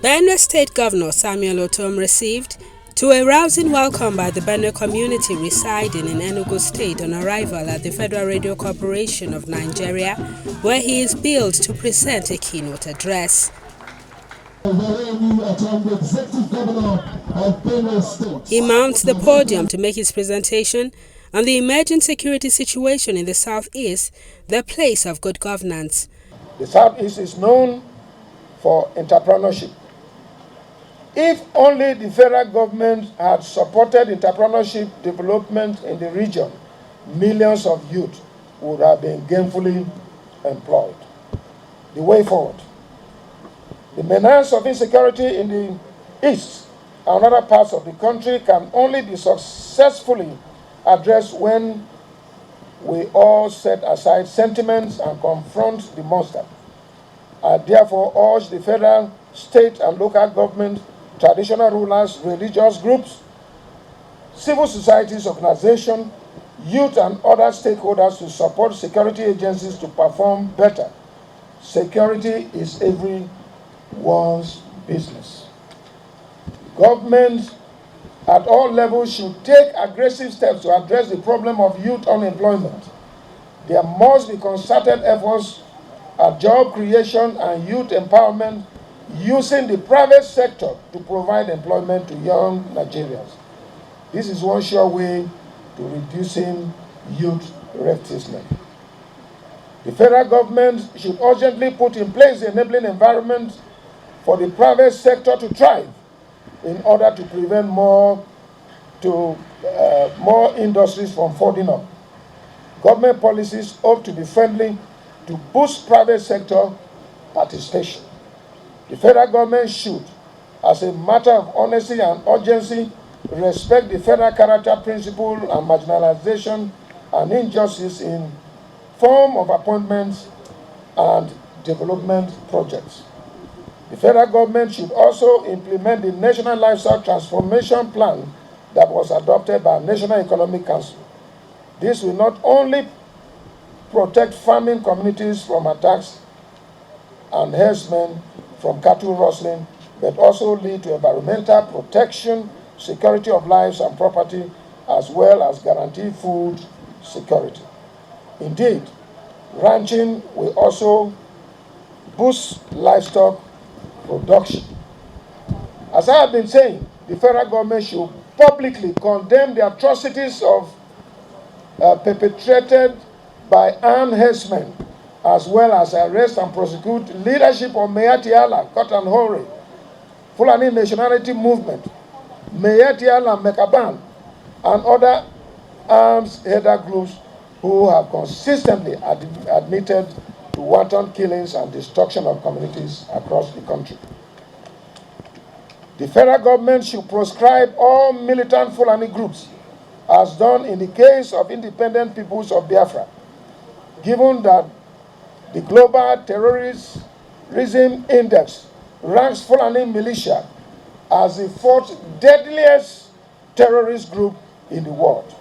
Benue State Governor Samuel Otom received to a rousing welcome by the Benue community residing in Enugu State on arrival at the Federal Radio Corporation of Nigeria, where he is billed to present a keynote address. He mounts the podium to make his presentation on the emerging security situation in the Southeast, the place of good governance. The Southeast is known for entrepreneurship. If only the federal government had supported entrepreneurship development in the region, millions of youth would have been gainfully employed. The way forward. The menace of insecurity in the East and other parts of the country can only be successfully addressed when we all set aside sentiments and confront the monster. I therefore urge the federal, state, and local government, traditional rulers, religious groups, civil societies organizations, youth, and other stakeholders to support security agencies to perform better. Security is everyone's business. Government at all levels should take aggressive steps to address the problem of youth unemployment. There must be concerted efforts at job creation and youth empowerment using the private sector to provide employment to young Nigerians. This is one sure way to reducing youth restlessness. The federal government should urgently put in place the enabling environment for the private sector to thrive in order to prevent more industries from folding up. Government policies ought to be friendly to boost private sector participation. The federal government should, as a matter of honesty and urgency, respect the federal character principle and marginalization and injustice in form of appointments and development projects. The federal government should also implement the National Livestock Transformation Plan that was adopted by National Economic Council. This will not only protect farming communities from attacks and herdsmen from cattle rustling, but also lead to environmental protection, security of lives and property, as well as guarantee food security. Indeed, ranching will also boost livestock production. As I have been saying, the federal government should publicly condemn the atrocities perpetrated by armed herdsmen, as well as arrest and prosecute leadership of Mayati Allah, Kotan Hore, Fulani Nationality Movement, Mayati Allah Mekaban, and other arms header groups who have consistently admitted to wanton killings and destruction of communities across the country. The federal government should proscribe all militant Fulani groups, as done in the case of Independent Peoples of Biafra, given that the Global Terrorism Index ranks Fulani militia as the fourth deadliest terrorist group in the world.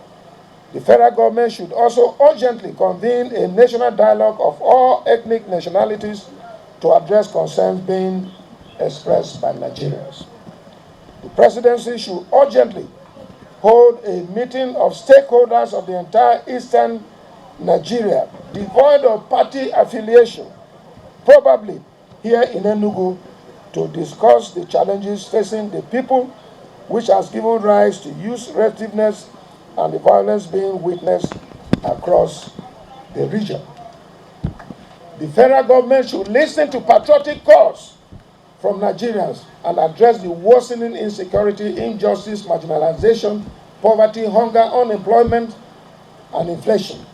The federal government should also urgently convene a national dialogue of all ethnic nationalities to address concerns being expressed by Nigerians. The presidency should urgently hold a meeting of stakeholders of the entire eastern Nigeria, devoid of party affiliation, probably here in Enugu, to discuss the challenges facing the people, which has given rise to youth restlessness and the violence being witnessed across the region. The federal government should listen to patriotic calls from Nigerians and address the worsening insecurity, injustice, marginalization, poverty, hunger, unemployment, and inflation,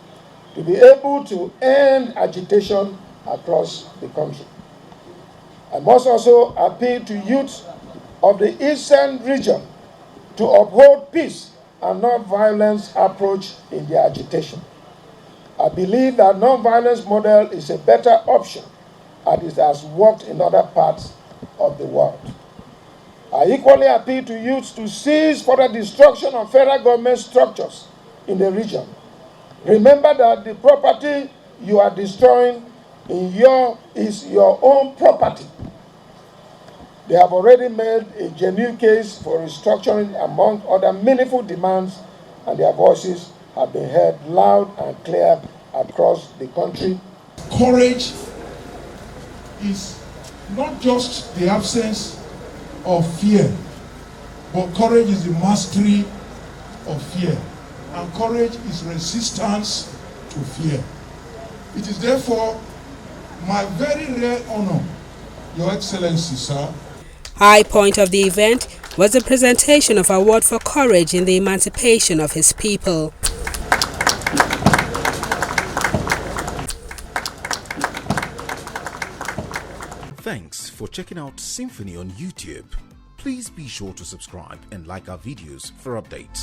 to be able to end agitation across the country. I must also appeal to youth of the eastern region to uphold peace and non-violence approach in their agitation. I believe that non-violence model is a better option as it has worked in other parts of the world. I equally appeal to youth to cease further destruction of federal government structures in the region. Remember that the property you are destroying is your own property. They have already made a genuine case for restructuring among other meaningful demands, and their voices have been heard loud and clear across the country. Courage is not just the absence of fear, but courage is the mastery of fear. And courage is resistance to fear. It is therefore my very rare honor, Your Excellency, sir. High point of the event was the presentation of award for courage in the emancipation of his people. Thanks for checking out Symphony on YouTube. Please be sure to subscribe and like our videos for updates.